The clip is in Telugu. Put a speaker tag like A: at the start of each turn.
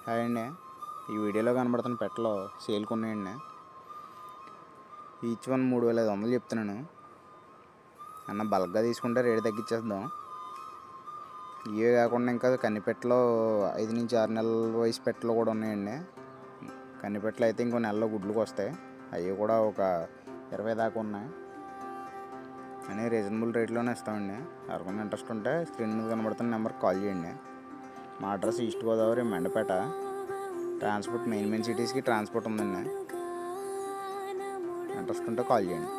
A: హాయ్ అండి. ఈ వీడియోలో కనబడుతున్న పెట్టలు సేల్కి ఉన్నాయండి. ఈచ్ వన్ 3500 చెప్తున్నాను అన్న. బల్క్గా తీసుకుంటే రేటు తగ్గించేద్దాం. ఇవే కాకుండా ఇంకా కన్నిపెట్టలో 5 నుంచి 6 నెలల వయసు పెట్టలు కూడా ఉన్నాయండి. కన్నిపెట్టలు అయితే ఇంకో నెలలో గుడ్లకు వస్తాయి. అవి కూడా ఒక 20 దాకా ఉన్నాయి అని రీజనబుల్ రేట్లోనే ఇస్తామండి. ఎవరికైనా ఇంట్రెస్ట్ ఉంటే స్క్రీన్ మీద కనబడుతున్న నెంబర్కి కాల్ చేయండి. మా address east Godavari Mandapeta. Transport main సిటీస్కి ట్రాన్స్పోర్ట్ ఉందండి. ఇంట్రెస్ట్ ఉంటే కాల్ చేయండి.